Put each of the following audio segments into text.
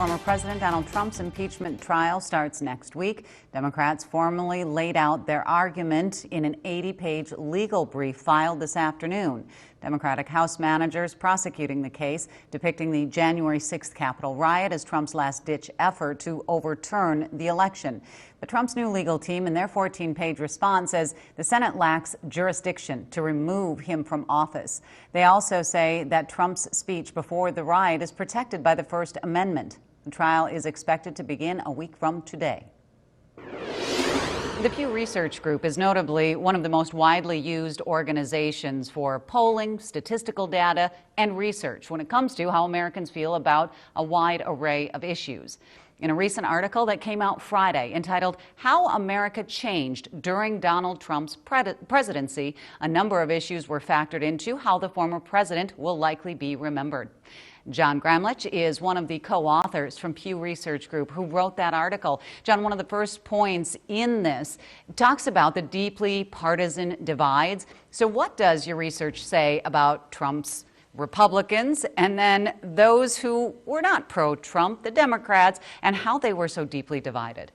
Former President Donald Trump's impeachment trial starts next week. Democrats formally laid out their argument in an 80-page legal brief filed this afternoon. Democratic House managers prosecuting the case, depicting the January 6th Capitol riot as Trump's last-ditch effort to overturn the election. But Trump's new legal team, in their 14-page response, says the Senate lacks jurisdiction to remove him from office. They also say that Trump's speech before the riot is protected by the First Amendment. The trial is expected to begin a week from today. The Pew Research Group is notably one of the most widely used organizations for polling, statistical data, and research when it comes to how Americans feel about a wide array of issues. In a recent article that came out Friday entitled "How America Changed During Donald Trump's Presidency," a number of issues were factored into how the former president will likely be remembered. John Gramlich is one of the co-authors from Pew Research Group who wrote that article. John, one of the first points in this talks about the deeply partisan divides. So what does your research say about Trump's Republicans and then those who were not pro-Trump, the Democrats, and how they were so deeply divided?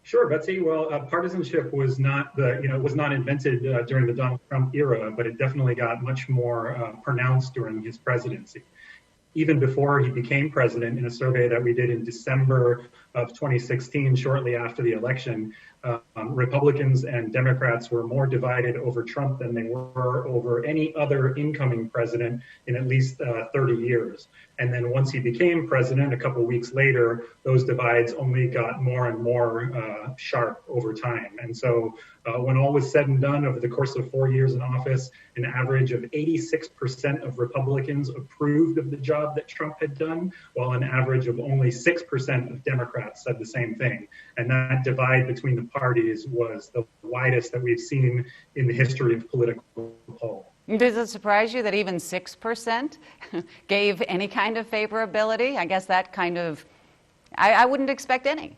Sure, Betsy. Well, partisanship was not invented during the Donald Trump era, but it definitely got much more pronounced during his presidency. Even before he became president, in a survey that we did in December of 2016, shortly after the election, Republicans and Democrats were more divided over Trump than they were over any other incoming president in at least 30 years. And then once he became president, a couple weeks later, those divides only got more and more sharp over time. And so when all was said and done, over the course of 4 years in office, an average of 86% of Republicans approved of the job that Trump had done, while an average of only 6% of Democrats said the same thing. And that divide between the parties was the widest that we've seen in the history of political polls. Does it surprise you that even 6% gave any kind of favorability? I guess that kind of, I wouldn't expect any.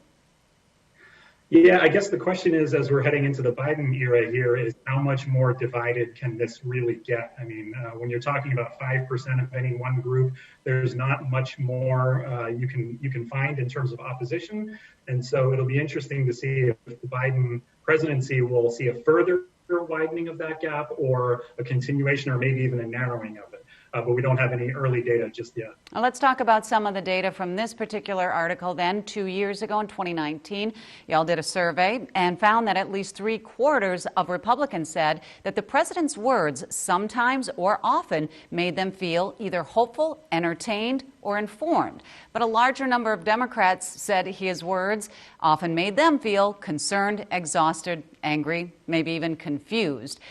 Yeah, I guess the question is, as we're heading into the Biden era here, is how much more divided can this really get? I mean, when you're talking about 5% of any one group, there's not much more you can find in terms of opposition. And so it'll be interesting to see if the Biden presidency will see a further widening of that gap or a continuation or maybe even a narrowing of it. But we don't have any early data just yet. Well, let's talk about some of the data from this particular article then. 2 years ago in 2019, y'all did a survey and found that at least 3/4 of Republicans said that the president's words sometimes or often made them feel either hopeful, entertained, or informed. But a larger number of Democrats said his words often made them feel concerned, exhausted, angry, maybe even confused.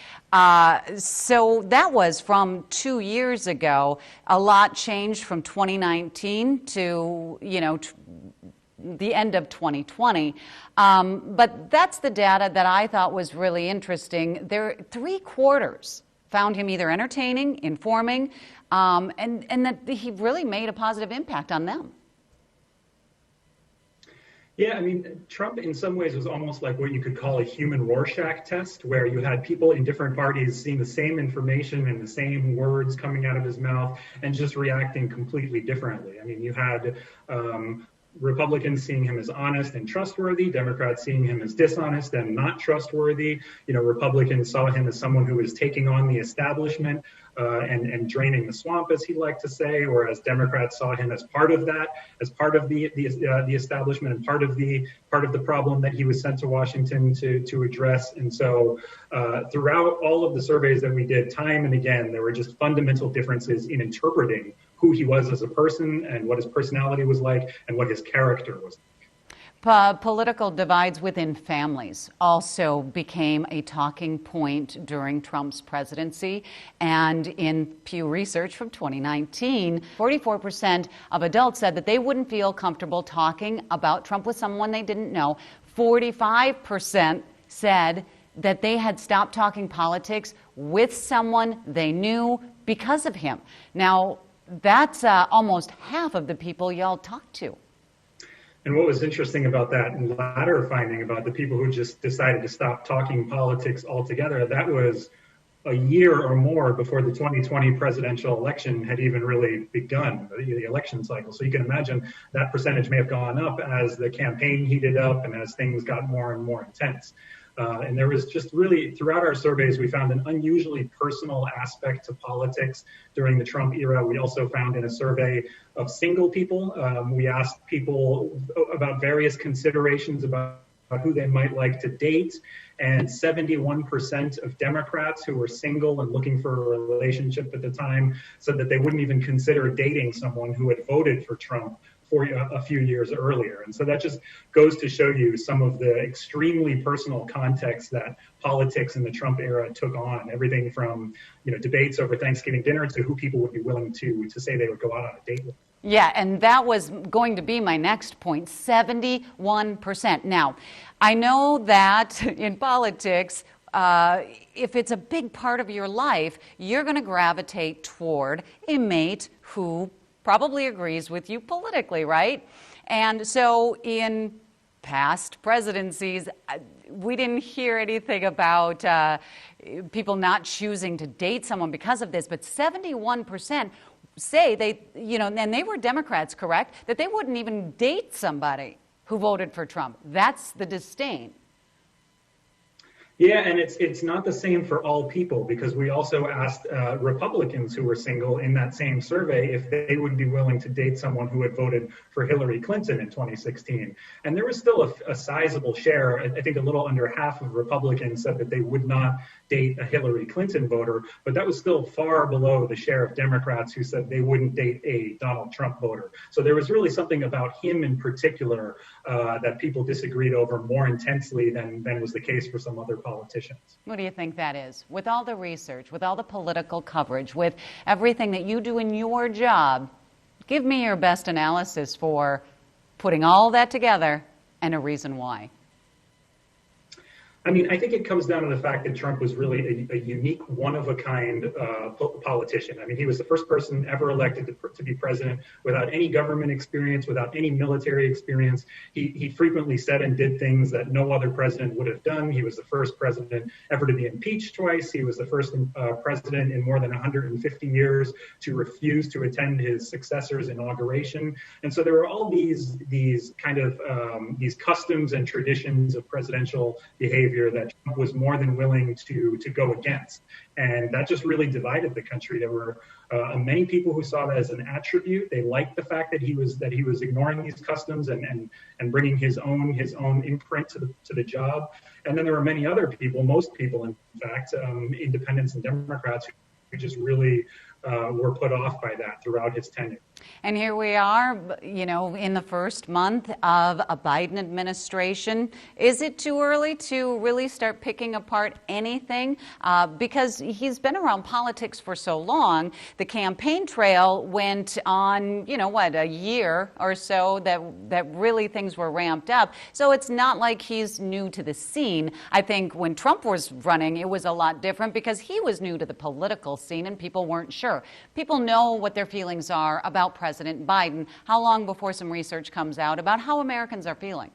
So that was from 2 years ago. A lot changed from 2019 to, the end of 2020. But that's the data that I thought was really interesting. 3/4 found him either entertaining, informing, and that he really made a positive impact on them. Yeah, I mean, Trump in some ways was almost like what you could call a human Rorschach test, where you had people in different parties seeing the same information and the same words coming out of his mouth and just reacting completely differently. I mean, you had Republicans seeing him as honest and trustworthy, Democrats seeing him as dishonest and not trustworthy. Republicans saw him as someone who was taking on the establishment and draining the swamp, as he liked to say, whereas Democrats saw him as part of that, as part of the establishment and part of the problem that he was sent to Washington to address. And so throughout all of the surveys that we did, time and again, there were just fundamental differences in interpreting who he was as a person and what his personality was like and what his character was like. Political divides within families also became a talking point during Trump's presidency. And in Pew Research from 2019, 44% of adults said that they wouldn't feel comfortable talking about Trump with someone they didn't know. 45% said that they had stopped talking politics with someone they knew because of him. Now, that's almost half of the people y'all talked to. And what was interesting about that latter finding about the people who just decided to stop talking politics altogether, that was a year or more before the 2020 presidential election had even really begun, the election cycle. So you can imagine that percentage may have gone up as the campaign heated up and as things got more and more intense. And there was just really, throughout our surveys, we found an unusually personal aspect to politics during the Trump era. We also found in a survey of single people, we asked people about various considerations about who they might like to date. And 71% of Democrats who were single and looking for a relationship at the time said that they wouldn't even consider dating someone who had voted for Trump for a few years earlier. And so that just goes to show you some of the extremely personal context that politics in the Trump era took on. Everything from, debates over Thanksgiving dinner to who people would be willing to say they would go out on a date with. Yeah, and that was going to be my next point, 71%. Now, I know that in politics, if it's a big part of your life, you're going to gravitate toward a mate who probably agrees with you politically, right? And so in past presidencies, we didn't hear anything about people not choosing to date someone because of this, but 71% say and they were Democrats, correct, that they wouldn't even date somebody who voted for Trump. That's the disdain. Yeah, and it's not the same for all people, because we also asked Republicans who were single in that same survey if they would be willing to date someone who had voted for Hillary Clinton in 2016. And there was still a sizable share. I think a little under half of Republicans said that they would not date a Hillary Clinton voter, but that was still far below the share of Democrats who said they wouldn't date a Donald Trump voter. So there was really something about him in particular that people disagreed over more intensely than was the case for some other politicians. What do you think that is? With all the research, with all the political coverage, with everything that you do in your job, give me your best analysis for putting all that together and a reason why. I mean, I think it comes down to the fact that Trump was really a unique, one-of-a-kind politician. I mean, he was the first person ever elected to be president without any government experience, without any military experience. He frequently said and did things that no other president would have done. He was the first president ever to be impeached twice. He was the first president in more than 150 years to refuse to attend his successor's inauguration. And so there were all these kind of these customs and traditions of presidential behavior that Trump was more than willing to go against. And that just really divided the country. There were many people who saw that as an attribute. They liked the fact that he was ignoring these customs and bringing his own imprint to the job. And then there were many other people, most people in fact, independents and Democrats, who just really were put off by that throughout his tenure. And here we are, in the first month of a Biden administration. Is it too early to really start picking apart anything? Because he's been around politics for so long. The campaign trail went on, a year or so that really things were ramped up. So it's not like he's new to the scene. I think when Trump was running, it was a lot different because he was new to the political scene and people weren't sure. People know what their feelings are about President Biden. How long before some research comes out about how Americans are feeling?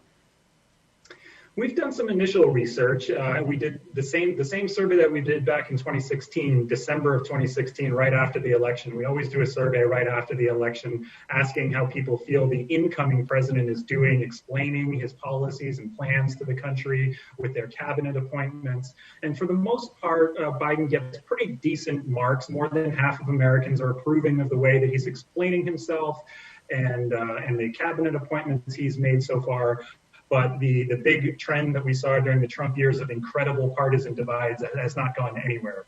We've done some initial research. We did the same survey that we did back in 2016, December of 2016, right after the election. We always do a survey right after the election, asking how people feel the incoming president is doing, explaining his policies and plans to the country with their cabinet appointments. And for the most part, Biden gets pretty decent marks. More than half of Americans are approving of the way that he's explaining himself and the cabinet appointments he's made so far. But the big trend that we saw during the Trump years of incredible partisan divides has not gone anywhere.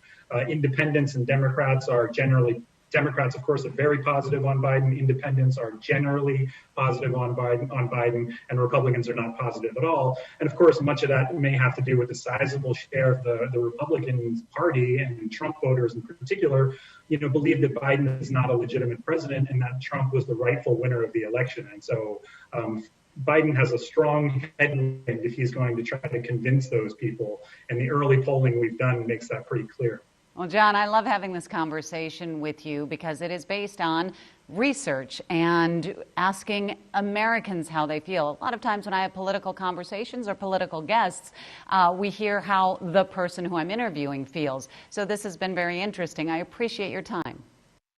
Independents and Democrats, of course, are very positive on Biden. Independents are generally positive on Biden, and Republicans are not positive at all. And of course, much of that may have to do with the sizable share of the Republican Party and Trump voters in particular, believe that Biden is not a legitimate president and that Trump was the rightful winner of the election. And so Biden has a strong headwind if he's going to try to convince those people. And the early polling we've done makes that pretty clear. Well, John, I love having this conversation with you because it is based on research and asking Americans how they feel. A lot of times when I have political conversations or political guests, we hear how the person who I'm interviewing feels. So this has been very interesting. I appreciate your time.